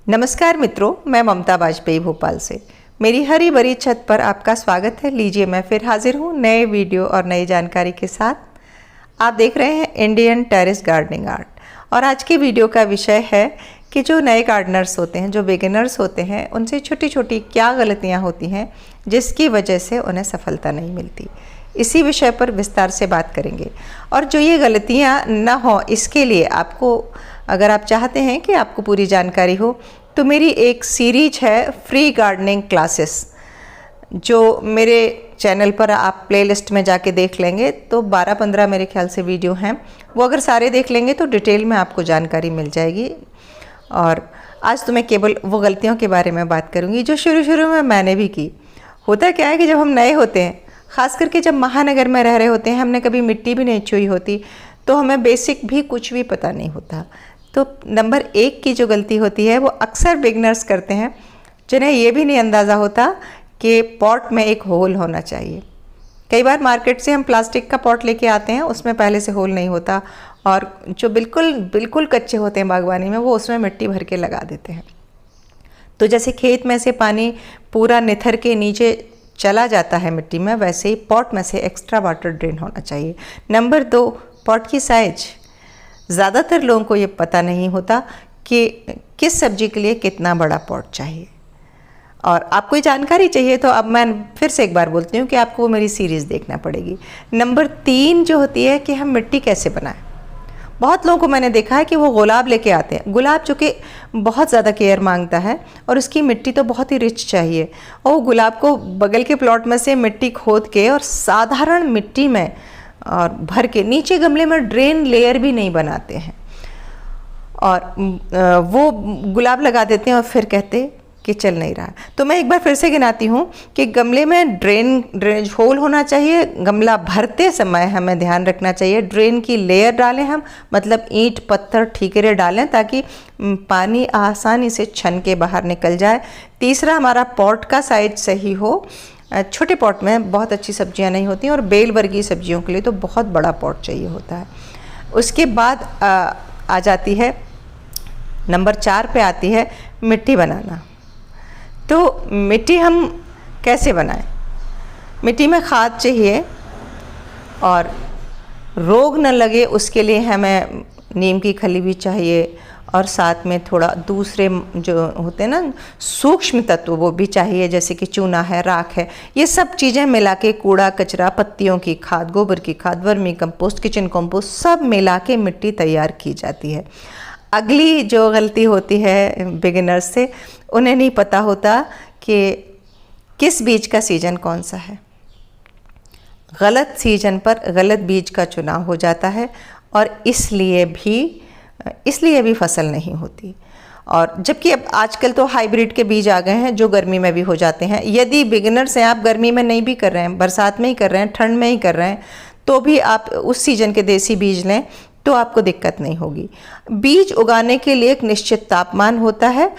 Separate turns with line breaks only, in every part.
नमस्कार मित्रों, मैं ममता वाजपेयी भोपाल से। मेरी हरी भरी छत पर आपका स्वागत है। लीजिए, मैं फिर हाजिर हूँ नए वीडियो और नई जानकारी के साथ। आप देख रहे हैं इंडियन टेरेस गार्डनिंग आर्ट, और आज की वीडियो का विषय है कि जो नए गार्डनर्स होते हैं, जो बिगिनर्स होते हैं, उनसे छोटी छोटी क्या गलतियाँ होती हैं जिसकी वजह से उन्हें सफलता नहीं मिलती। इसी विषय पर विस्तार से बात करेंगे। और जो ये गलतियाँ न हो, इसके लिए आपको, अगर आप चाहते हैं कि आपको पूरी जानकारी हो, तो मेरी एक सीरीज है फ्री गार्डनिंग क्लासेस, जो मेरे चैनल पर आप प्लेलिस्ट में जाके देख लेंगे तो 12-15 मेरे ख्याल से वीडियो हैं। वो अगर सारे देख लेंगे तो डिटेल में आपको जानकारी मिल जाएगी। और आज तो मैं केवल वो गलतियों के बारे में बात करूँगी जो शुरू में मैंने भी की। होता क्या है कि जब हम नए होते हैं, ख़ास करके जब महानगर में रह रहे होते हैं, हमने कभी मिट्टी भी नहीं छुई होती, तो हमें बेसिक भी कुछ भी पता नहीं होता। तो नंबर 1 की जो गलती होती है वो अक्सर बिगनर्स करते हैं, जिन्हें ये भी नहीं अंदाज़ा होता कि पॉट में एक होल होना चाहिए। कई बार मार्केट से हम प्लास्टिक का पॉट लेके आते हैं, उसमें पहले से होल नहीं होता, और जो बिल्कुल कच्चे होते हैं बागवानी में, वो उसमें मिट्टी भर के लगा देते हैं। तो जैसे खेत में से पानी पूरा निथर के नीचे चला जाता है मिट्टी में, वैसे ही पॉट में से एक्स्ट्रा वाटर ड्रेन होना चाहिए। नंबर 2, पॉट की साइज। ज़्यादातर लोगों को ये पता नहीं होता कि किस सब्जी के लिए कितना बड़ा पॉट चाहिए। और आपको ये जानकारी चाहिए तो अब मैं फिर से एक बार बोलती हूँ कि आपको वो मेरी सीरीज़ देखना पड़ेगी। नंबर 3 जो होती है कि हम मिट्टी कैसे बनाएं। बहुत लोगों को मैंने देखा है कि वो गुलाब लेके आते हैं। गुलाब चूँकि बहुत ज़्यादा केयर मांगता है और उसकी मिट्टी तो बहुत ही रिच चाहिए, और वो गुलाब को बगल के प्लॉट में से मिट्टी खोद के और साधारण मिट्टी में और भर के नीचे गमले में ड्रेन लेयर भी नहीं बनाते हैं, और वो गुलाब लगा देते हैं और फिर कहते कि चल नहीं रहा। तो मैं एक बार फिर से गिनाती हूँ कि गमले में ड्रेनेज होल होना चाहिए। गमला भरते समय हमें ध्यान रखना चाहिए ड्रेन की लेयर डालें हम, मतलब ईंट पत्थर ठीकरे डालें ताकि पानी आसानी से छन के बाहर निकल जाए। तीसरा, हमारा पॉट का साइज सही हो। छोटे पॉट में बहुत अच्छी सब्जियां नहीं होती, और बेल वर्गीय सब्जियों के लिए तो बहुत बड़ा पॉट चाहिए होता है। उसके बाद आ जाती है नंबर 4 पे आती है मिट्टी बनाना। तो मिट्टी हम कैसे बनाएं? मिट्टी में खाद चाहिए, और रोग न लगे उसके लिए हमें नीम की खली भी चाहिए, और साथ में थोड़ा दूसरे जो होते हैं ना सूक्ष्म तत्व, वो भी चाहिए, जैसे कि चूना है, राख है। ये सब चीज़ें मिला के, कूड़ा कचरा, पत्तियों की खाद, गोबर की खाद, वर्मी कंपोस्ट, किचन कंपोस्ट, सब मिला के मिट्टी तैयार की जाती है। अगली जो गलती होती है बिगिनर्स से, उन्हें नहीं पता होता कि किस बीज का सीजन कौन सा है। गलत सीजन पर गलत बीज का चुनाव हो जाता है, और इसलिए भी फसल नहीं होती। और जबकि अब आजकल तो हाइब्रिड के बीज आ गए हैं जो गर्मी में भी हो जाते हैं। यदि बिगिनर्स हैं, आप गर्मी में नहीं भी कर रहे हैं, बरसात में ही कर रहे हैं, ठंड में ही कर रहे हैं, तो भी आप उस सीजन के देसी बीज लें तो आपको दिक्कत नहीं होगी। बीज उगाने के लिए एक निश्चित तापमान होता है,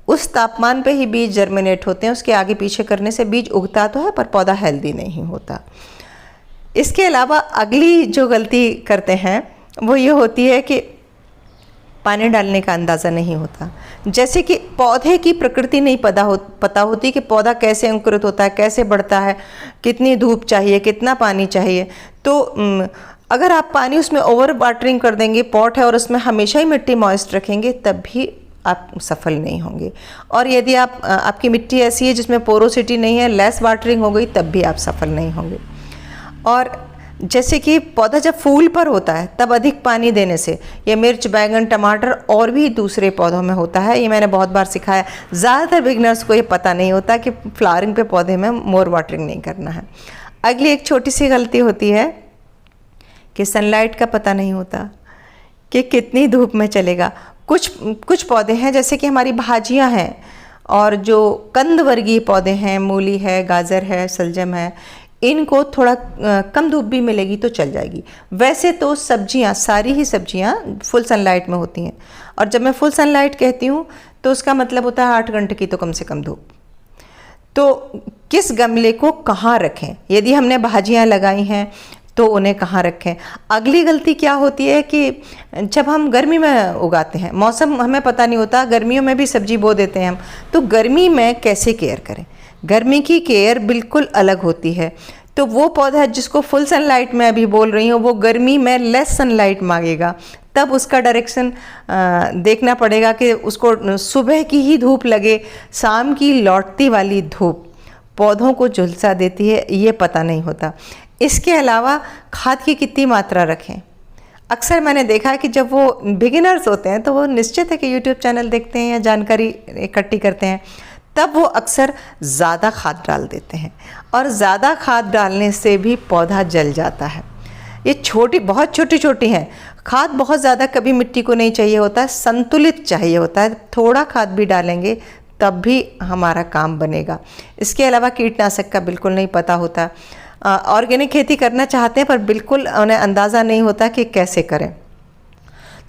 उस तापमान पे ही बीज जर्मिनेट होते हैं। उसके आगे पीछे करने से बीज उगता तो है पर पौधा हेल्दी नहीं होता। इसके अलावा अगली जो गलती करते हैं वो ये होती है कि पानी डालने का अंदाज़ा नहीं होता। जैसे कि पौधे की प्रकृति नहीं पता होती कि पौधा कैसे अंकुरित होता है, कैसे बढ़ता है, कितनी धूप चाहिए, कितना पानी चाहिए। तो अगर आप पानी उसमें ओवर वाटरिंग कर देंगे, पॉट है और उसमें हमेशा ही मिट्टी मॉइस्ट रखेंगे, तब भी आप सफल नहीं होंगे। और यदि आपकी मिट्टी ऐसी है जिसमें पोरोसिटी नहीं है, लेस वाटरिंग हो गई, तब भी आप सफल नहीं होंगे। और जैसे कि पौधा जब फूल पर होता है तब अधिक पानी देने से, ये मिर्च, बैंगन, टमाटर और भी दूसरे पौधों में होता है, ये मैंने बहुत बार सिखाया। ज़्यादातर बिगनर्स को ये पता नहीं होता कि फ्लावरिंग पे पौधे में मोर वाटरिंग नहीं करना है। अगली एक छोटी सी गलती होती है कि सनलाइट का पता नहीं होता कि कितनी धूप में चलेगा। कुछ पौधे हैं, जैसे कि हमारी भाजियाँ हैं, और जो कंद वर्गीय पौधे हैं, मूली है, गाजर है, सलजम है, इनको थोड़ा कम धूप भी मिलेगी तो चल जाएगी। वैसे तो सब्जियां, सारी ही सब्जियां फुल सनलाइट में होती हैं, और जब मैं फुल सनलाइट कहती हूँ तो उसका मतलब होता है 8 घंटे की तो कम से कम धूप। तो किस गमले को कहाँ रखें? यदि हमने भाजियां लगाई हैं तो उन्हें कहाँ रखें। अगली गलती क्या होती है कि जब हम गर्मी में उगाते हैं, मौसम हमें पता नहीं होता, गर्मियों में भी सब्जी बो देते हैं हम, तो गर्मी में कैसे केयर करें। गर्मी की केयर बिल्कुल अलग होती है। तो वो पौधा जिसको फुल सनलाइट में अभी बोल रही हूँ, वो गर्मी में लेस सनलाइट मांगेगा, तब उसका डायरेक्शन देखना पड़ेगा कि उसको सुबह की ही धूप लगे, शाम की लौटती वाली धूप पौधों को झुलसा देती है, ये पता नहीं होता। इसके अलावा खाद की कितनी मात्रा रखें। अक्सर मैंने देखा है कि जब वो बिगिनर्स होते हैं तो वो निश्चित है कि यूट्यूब चैनल देखते हैं या जानकारी इकट्ठी करते हैं, तब वो अक्सर ज़्यादा खाद डाल देते हैं, और ज़्यादा खाद डालने से भी पौधा जल जाता है। ये बहुत छोटी छोटी हैं। खाद बहुत ज़्यादा कभी मिट्टी को नहीं चाहिए होता है, संतुलित चाहिए होता है। थोड़ा खाद भी डालेंगे तब भी हमारा काम बनेगा। इसके अलावा कीटनाशक का बिल्कुल नहीं पता होता। ऑर्गेनिक खेती करना चाहते हैं पर बिल्कुल उन्हें अंदाज़ा नहीं होता कि कैसे करें।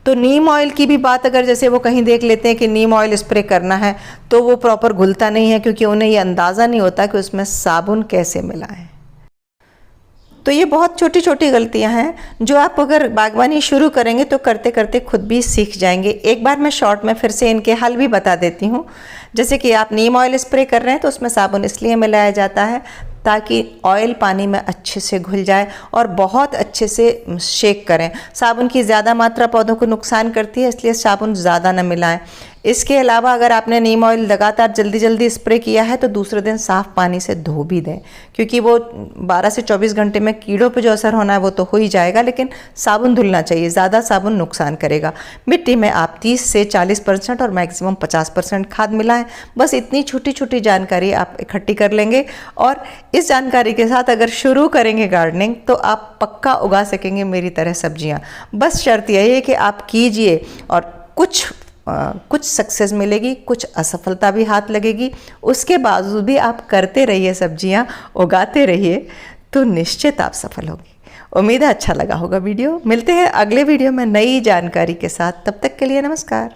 तो नीम ऑयल की भी बात, अगर जैसे वो कहीं देख लेते हैं कि नीम ऑयल स्प्रे करना है, तो वो प्रॉपर घुलता नहीं है, क्योंकि उन्हें ये अंदाज़ा नहीं होता कि उसमें साबुन कैसे मिलाएं। तो ये बहुत छोटी छोटी गलतियां हैं जो आप अगर बागवानी शुरू करेंगे तो करते करते खुद भी सीख जाएंगे। एक बार मैं शॉर्ट में फिर से इनके हल भी बता देती हूँ। जैसे कि आप नीम ऑयल स्प्रे कर रहे हैं तो उसमें साबुन इसलिए मिलाया जाता है ताकि ऑयल पानी में अच्छे से घुल जाए और बहुत अच्छे से शेक करें। साबुन की ज़्यादा मात्रा पौधों को नुकसान करती है, इसलिए साबुन ज़्यादा न मिलाएं। इसके अलावा अगर आपने नीम ऑयल लगातार जल्दी जल्दी स्प्रे किया है तो दूसरे दिन साफ़ पानी से धो भी दें, क्योंकि वो 12 से 24 घंटे में कीड़ों पर जो असर होना है वो तो हो ही जाएगा, लेकिन साबुन धुलना चाहिए। ज़्यादा साबुन नुकसान करेगा। मिट्टी में आप 30 से 40% और मैक्सिमम 50% खाद मिलाएं। बस इतनी छोटी छोटी जानकारी आप इकट्ठी कर लेंगे, और इस जानकारी के साथ अगर शुरू करेंगे गार्डनिंग तो आप पक्का उगा सकेंगे मेरी तरह सब्जियां। बस शर्त यही है कि आप कीजिए, और कुछ सक्सेस मिलेगी, कुछ असफलता भी हाथ लगेगी, उसके बावजूद भी आप करते रहिए, सब्जियां उगाते रहिए, तो निश्चित आप सफल होंगे। उम्मीद है अच्छा लगा होगा वीडियो। मिलते हैं अगले वीडियो में नई जानकारी के साथ। तब तक के लिए नमस्कार।